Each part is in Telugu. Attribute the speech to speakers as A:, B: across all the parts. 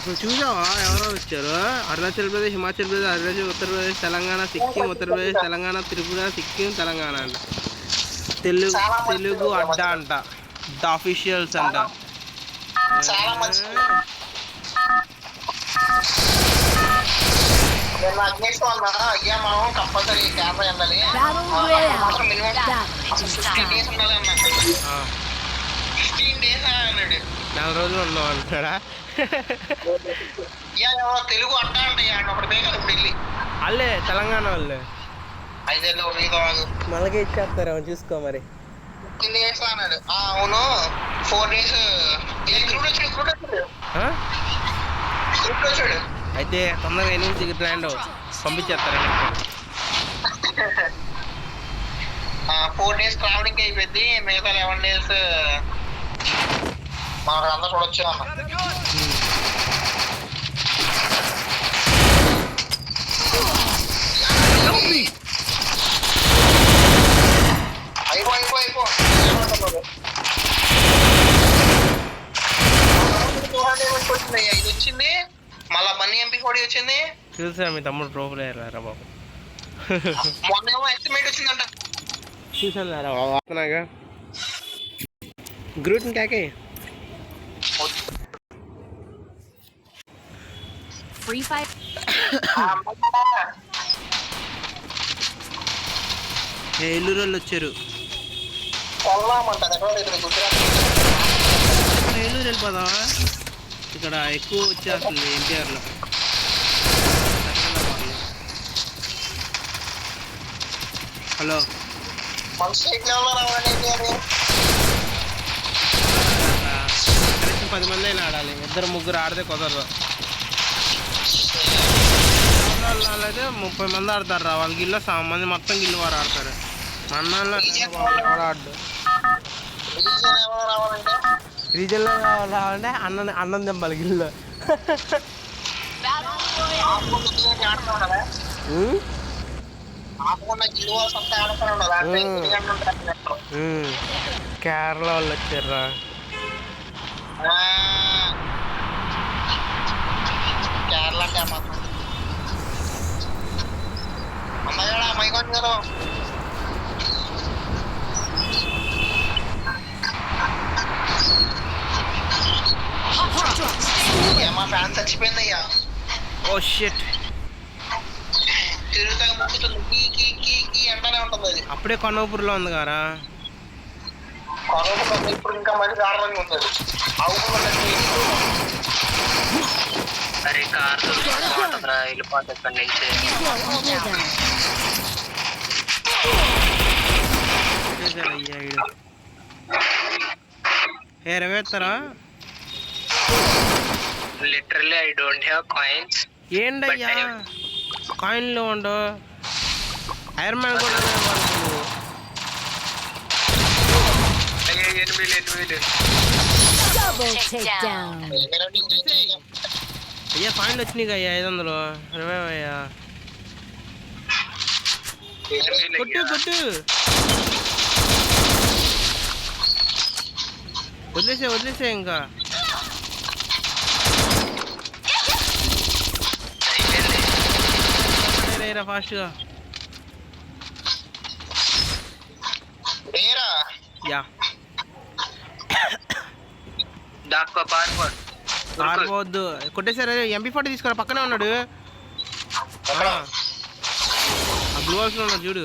A: ఇప్పుడు చూసావా ఎవరో వచ్చారు? అరుణాచల్ ప్రదేశ్, హిమాచల్ ప్రదేశ్, అరుణాచల్, ఉత్తరప్రదేశ్, తెలంగాణ, సిక్కిం, ఉత్తరప్రదేశ్, తెలంగాణ, త్రిపుర, సిక్కిం, తెలంగాణ అంట. తెలుగు అడ్డా అంట, ద ఆఫీషియల్స్ అంట.
B: కంపల్సరీ కెమెరా ఉండాలి. మినిమం 15 days ఉండాలి అన్న. 15 days అన్నాడు.
A: 4 రోజులు ఉన్నాం అంటాడా?
B: తెలుగు అడ్డా అంటే ఒకటి బేకాలి ఇప్పుడు వెళ్ళి.
A: వాళ్ళే తెలంగాణ వాళ్ళే
B: 5
A: మనకే ఇచ్చేస్తారు చూసుకో మరి.
B: 15 days అన్నాడు. అవును 4 days వచ్చాడు.
A: అయితే తొందరగా ఎనిమిది ల్యాండ్ పంపించేస్తారండి.
B: 4 days ట్రావెలింగ్ అయిపోయింది. మిగతా 11 days మనకు అందరూ చూడొచ్చు అన్న. అయిపో ఇది వచ్చింది మళ్ళా బన్నీ ఎంపీ కూడా వచ్చింది.
A: చూసా మీ తమ్ముడు ప్రో ప్లేయర్ రా బాబు.
B: మొన్నేమో ఎస్టిమేట్ వచ్చిందంట.
A: చూసాను రా బాబు. గ్రూట్ క్యాకే
C: ఫ్రీ ఫైర్
A: ఏలూరు వాళ్ళు వచ్చారు. ఏలూరు వెళ్ళిపోదా? ఇక్కడ ఎక్కువ వచ్చేస్తుంది ఎన్టీఆర్లో. హలో 10 మంది అయినా ఆడాలి. 2-3 ఆడితే కుదరదు. అయితే 30 మంది ఆడతారు రా. వాళ్ళ గిల్లో సగం మంది మొత్తం గిల్లు వారు ఆడతారు. మన్నాళ్ళు ఆడు రీజన్లో రావాలంటే అన్నం తెంపాలి గిల్లో. కేరళ వాళ్ళు వచ్చారా?
B: కేరళ అంటే అమ్మగారు మైకోన్ గారు మా ఫ్యాన్ చచ్చిపోయిందయ్యా.
A: Oh shit.
B: తిరుగుతా ముక్కుతుంది అంటానే ఉంటుంది అది.
A: అప్పుడే కొనవపూర్లో ఉంది కారా?
B: కొనవపూర్ ఇప్పుడు ఇంకా మంచి దారుణంగా ఉంది అది. అరే కార్ వెళ్ళిపోతుంది ఇక్కడ నుంచి.
A: వేస్తారా?
B: Literally I don't have coins.
A: ఏంటయ్యా కాయిన్లో ఉండు. ఐరన్ మ్యాన్ కూడా అయ్యా కాయిన్లు వచ్చినాయి అయ్యా 500. రివైవ్ అయ్యా. కొట్టు వదిలేసే ఇంకా. ఫాస్ట్గా యా పారిపోవద్దు. కొట్టేసారు. MP40 తీసుకురా. పక్కనే ఉన్నాడు. ఆ బ్లూ హౌస్ లో ఉన్నాడు చూడు.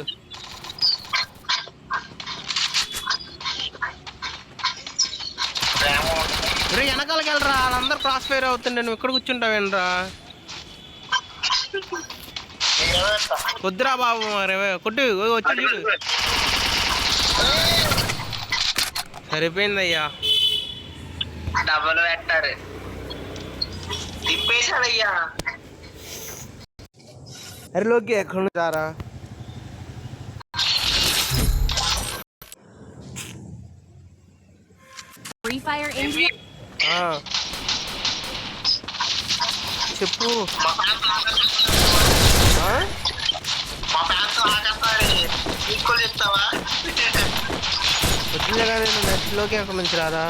A: రే వెనకాలకి వెళ్ళరా. వాళ్ళందరూ క్రాస్ ఫైర్ అవుతుండే. నువ్వు ఎక్కడ కూర్చుంటావేనరా? వద్దురా బాబు. మరి కొట్టు వచ్చి చూడు. సరిపోయిందయ్యా.
B: డబ్బులు పెట్టారు. తిప్పేశాడయ్యా.
A: అరే లోకి ఎక్కడ రారా?
C: ఫ్రీ ఫైర్ ఇండియా
A: చెప్పు. వచ్చిందే కానీ నెట్లోకి అక్కడ నుంచి రారా?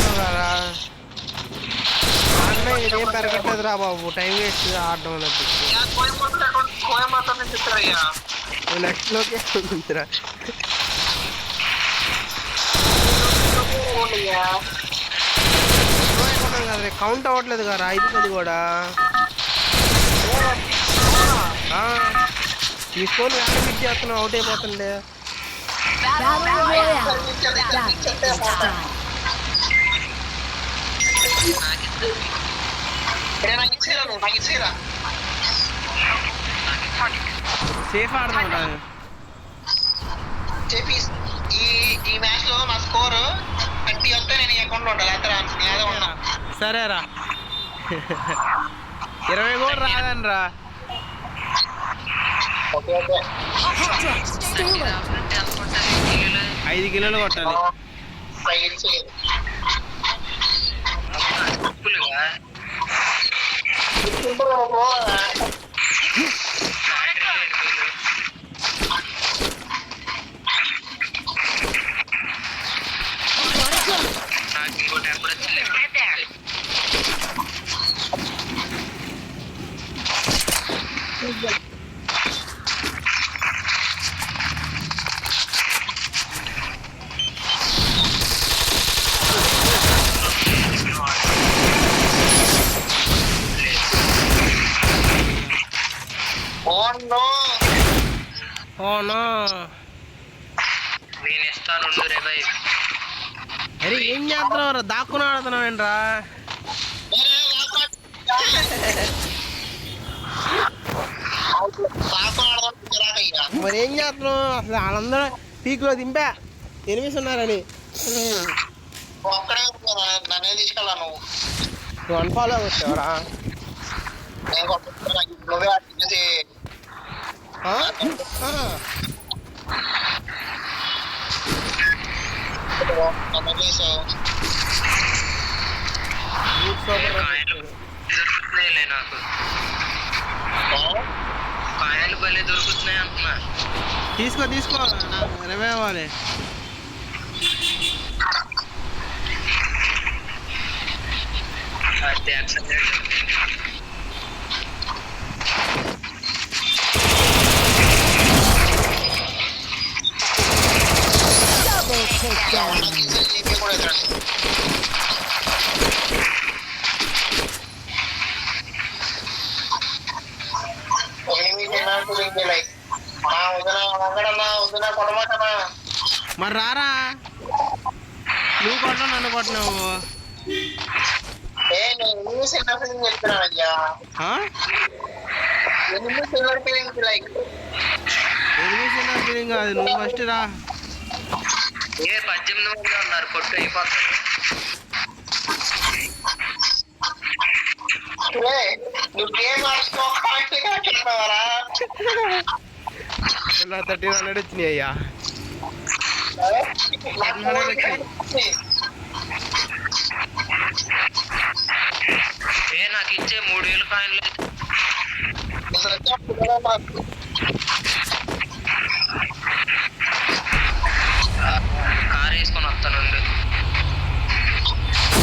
A: ఆడుతున్నావు కదా ఆడినా ఇదేం పెరగట్లేదురా బాబు, టైం వేస్ట్ ఆడడం అనేది.
B: కోయంబత్తూర్ నుంచి వచ్చారయ్యా.
A: నెక్స్ట్ లొకేషన్ ఉందిరా. కౌంట్ అవ్వట్లేదు కదా 5 పది కూడా. ఈ ఫోన్ వేరే మిట్ చేస్తున్నావు, అవుట్ అయిపోతుండే.
C: Battle Royale. Battle is done.
A: Safe ఆడదాం.
B: చెప్పి ఈ మ్యాచ్ లో నా స్కోర్ 30 వస్తే నేను ఈ అకౌంట్ లో ఉండాలి. అదే ఉన్నా.
A: సరేరా 20 కూడా రాదని రా.
B: ఓకే ఓకే
A: 5 కిలోలు కొట్టాలి. అరే ఏం చేస్తున్నావు, దాక్కుని ఆడుతున్నావేంట్రా? మరి ఏం చేస్తున్నావు అసలు? వాళ్ళందరూ పీక్ లో దింపా ఎనిమిస్ ఉన్నారని.
B: నన్నే తీసుకెళ్ళా
A: నువ్వు అన్ఫాలో వచ్చావరా?
B: నువ్వే అట్టించి
D: నాకు కాయలు భలే దొరుకుతున్నాయి అంటున్నా.
A: తీసుకో 20 అవ్వాలి.
C: Double takedown.
A: మరి రారా, నువ్వు కొట్ట నన్ను కొట్టినావు. ఫీలింగ్ కాదు, నువ్వు ఫస్ట్ రా.
D: 18 మంది ఉన్నారు, కొట్టు అయిపోతారు.
B: నువ్వు గేమ్ ఆడుకోవాలా?
A: 1300 వచ్చినాయి అయ్యా.
D: నాకు ఇచ్చే 3000 కాయిన్లు కార్ వేసుకొని వస్తానుండు.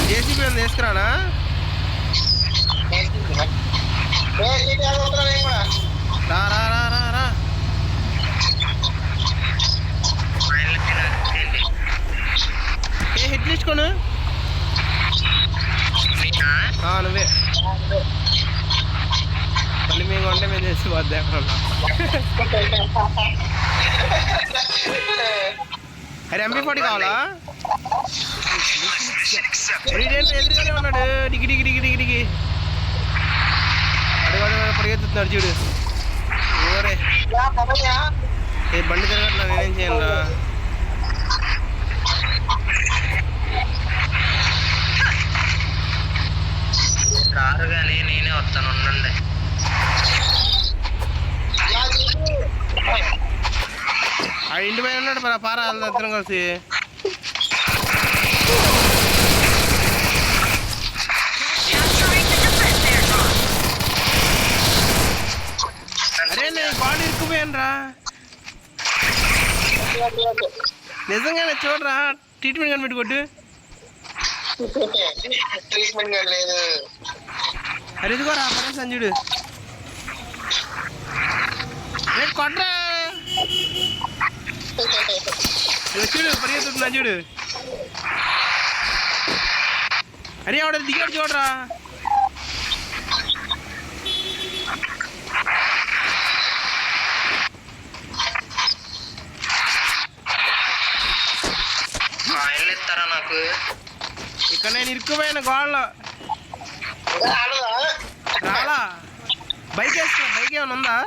A: జేసీబీ ఉంది, వేసుకురానా? రా రా రా రా రా. ఏ హిట్ తీసుకోను నువ్వే. మళ్ళీ మేము కొంటే మేము చేసి వద్దా. అరే MP40 కావాలా? ఎదురుగానే ఉన్నాడు. డిగి డిగి డిగి డిగి డిగి అడుగు పరిగెత్తుతున్నాడు చూడు. ఓరే ఏ బండి తిరగట్లా, నేనేం చేయను రా.
D: రారు కానీ నేనే వస్తాను, ఉండండి.
A: ఆ ఇంటి పైన ఉన్నాడు మరి, పారా ఇద్దరం కలిసి. అరే నేను బాడీ ఇరుక్కుపోయాను రా. నిజంగానే చూడరా, ట్రీట్మెంట్ కనిపెట్టి కొట్టు.
B: ట్రీట్మెంట్ లేదు.
A: అరే ఇదిగో రా పడే సంజుడు రేపు కొట్రా చూడు పరిగెత్తున్నా చూడు. అరే ఆవిడ దిగాడు చూడరా.
D: కాయలు ఇస్తారా నాకు?
A: ఇక్కడ నేను ఇరుక్కుపోయాను గోడలో. రాలా బైక్ వేస్తా. బైక్ ఏమైనా ఉందా?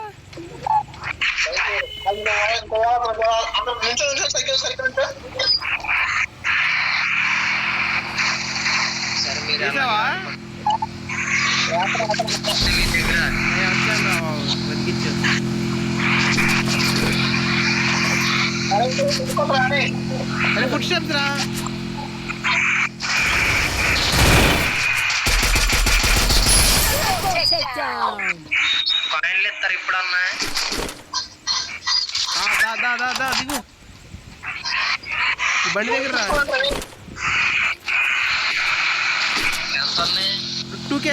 D: సరే మీరు
A: చూసావా?
D: మీ దగ్గర
A: నేను వచ్చాను రా బాబు బతికిచ్చు. అరే ఫుడ్ స్టెప్స్ రా.
C: Takedown.
D: కాయలు ఇస్తారు ఇప్పుడన్నా?
A: దా దా దా దా దిగు ఈ బండి దగ్గర రా.
D: ఎంత ఉన్నాయి?
A: 2K.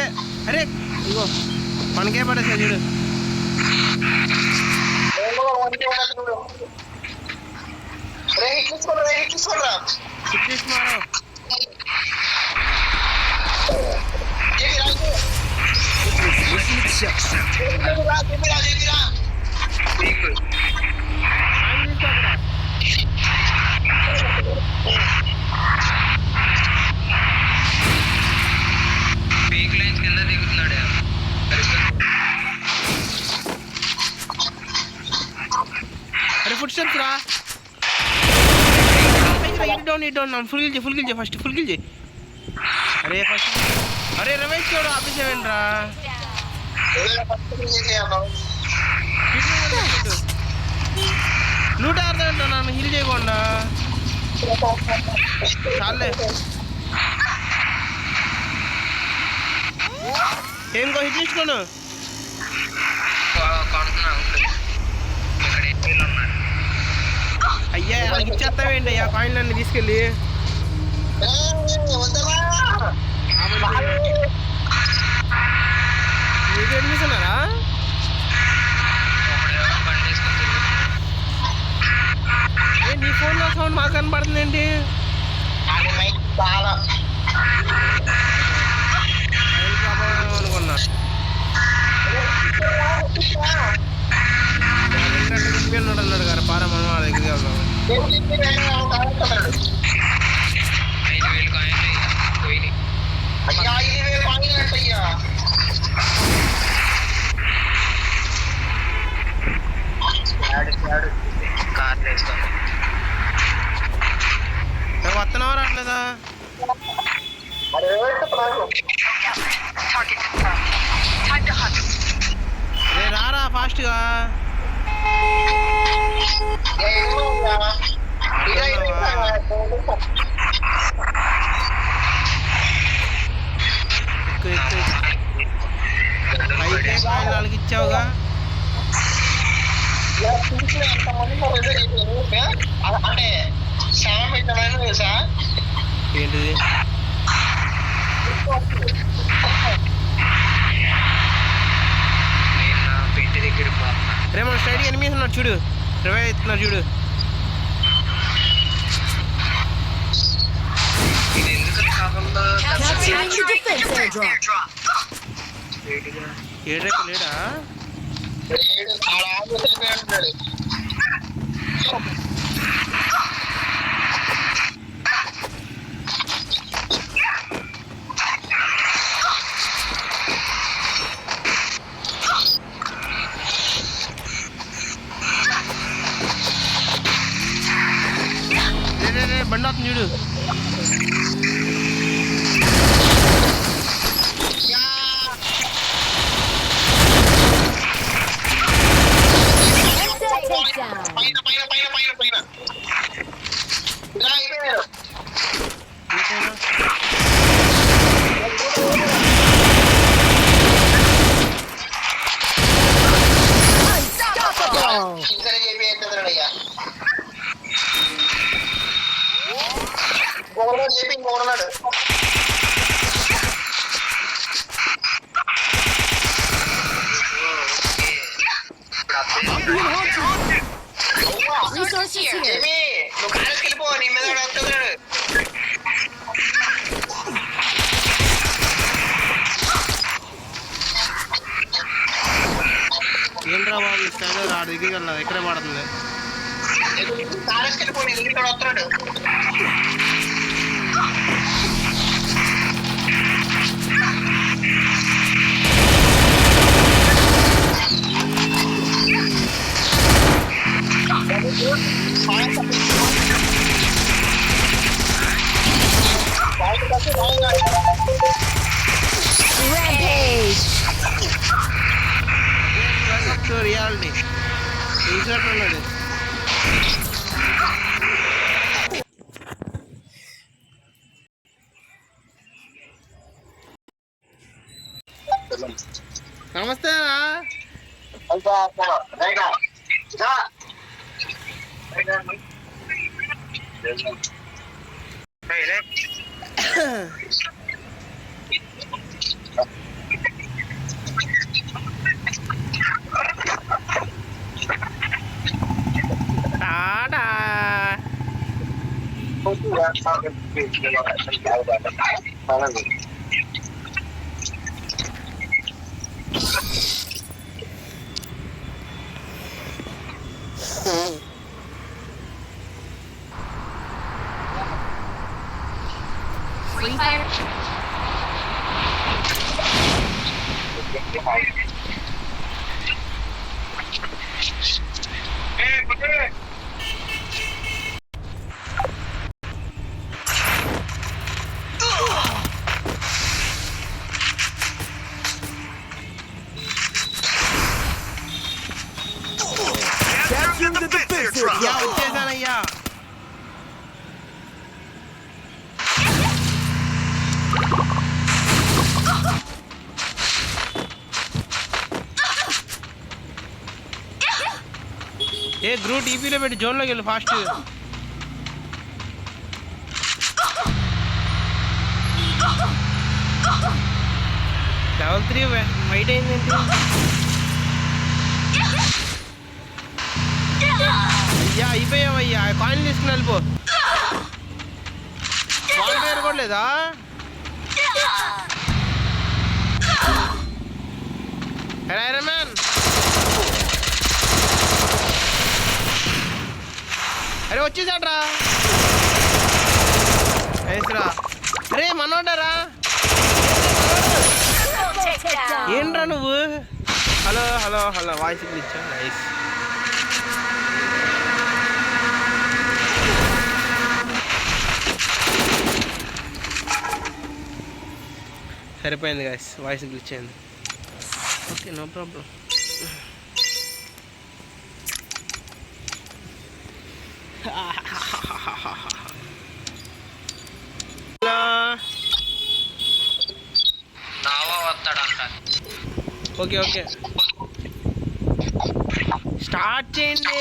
A: అరే ఇగో మనకే పడేసా చూడు. సిక్స్ మారో
D: పీకు.
A: ఆయన తీసుకోకరా.
D: పీక్ లైన్స్ కింద దిగుతున్నాడు.
A: అరే ఫుడ్ స్టెప్స్ రా. ఇట్ డౌన్ ఫుల్ గిల్ చేయి ఫస్ట్ ఫుల్ గిల్ చేయి. అరే ఫస్ట్ అరే రమేష్ చూడు ఆపేసేవేంట్రా. లూట ఆడతా నన్ను హిల్ చేయకుండా. చాలే ఏంకో హిట్ తీసుకోను.
D: కొంటున్నా ఉండు. ఇక్కడ ఏపీలు ఉన్నారు.
A: అయ్యా వాళ్ళకి ఇచ్చేస్తావేంటి అయ్యా కాయిన్లన్నీ తీసుకెళ్ళి. మీకు ఎడ్మిస్తున్నారా?
D: ఒకడేమో బండి వేసుకొని తిరుగుతున్నాడు.
A: నీ ఫోన్లో సౌండ్ మాకు కనపడుతుంది ఏంటి? అనుకున్నా ఉన్నాడు అన్నాడు కదా పారా మనం వాళ్ళ దగ్గరికి వెళ్దాం.
D: 5,000 కాయలు పోయినాయి. కార్లు వేసుకోండి.
A: వస్తున్నావా రావట్లేదా? రే రారా ఫాస్ట్గా. వాళ్ళకి ఇచ్చావుగా.
B: అంటే శ్యామ పెట్టాలని తెలుసా?
A: ఏంటిది?
D: నేను నా పెట్టి దగ్గర పోతున్నా.
A: రే మన స్ట్రైట్గా ఎనిమిది ఉన్నాడు చూడు. 20 ఇస్తున్నారు చూడు.
D: ఇది ఎందుకు కాకుండా
C: Capturing the defense airdrop.
A: ఏడ్రేపు లేడా? బండి వస్తుంది చూడు.
B: పైన పైన పైన పైన పైన చెప్పి ఇంకొకడున్నాడు.
C: being haunted. Resources here.
B: Jamie, నువ్వు కాలేజ్కి వెళ్ళిపో, నీ మీద వాడు వస్తున్నాడు.
A: ఏంట్రా బాబు ఈ స్టైల్ ఆడ దగ్గరికి వెళ్ళదు ఎక్కడే పడుతుంది.
B: కాలేజ్కి వెళ్ళిపో, నీ దగ్గరికి వాడు వస్తున్నాడు.
C: Rampage.
A: రియాలిటీ ఇన్సర్ట్ ఉన్నది. నమస్తే టాటా.
C: Free fire.
A: యా వచ్చేసానయ్యా. ఏ గ్రూ టీపీలో పెట్టి జోన్లోకి వెళ్ళి ఫాస్ట్. Level 3 white అయిందేంటి? అయ్యా అయిపోయావయ్యా. కాయిన్ తీసుకుని వెళ్ళిపో. బాల్ పేరు కూడా లేదా? ఐరన్ మ్యాన్ అరే వచ్చేసాడ్రా. వేసురా. అరే మనోడరా. ఏంట్రా నువ్వు? హలో హలో హలో వాయిస్ ఇచ్చా. నైస్. సరిపోయింది గాయస్, వాయిస్ గ్లిచ్ అయింది. Okay no problem.
D: నావా వస్తాడంట.
A: ఓకే ఓకే స్టార్ట్ చేయండి.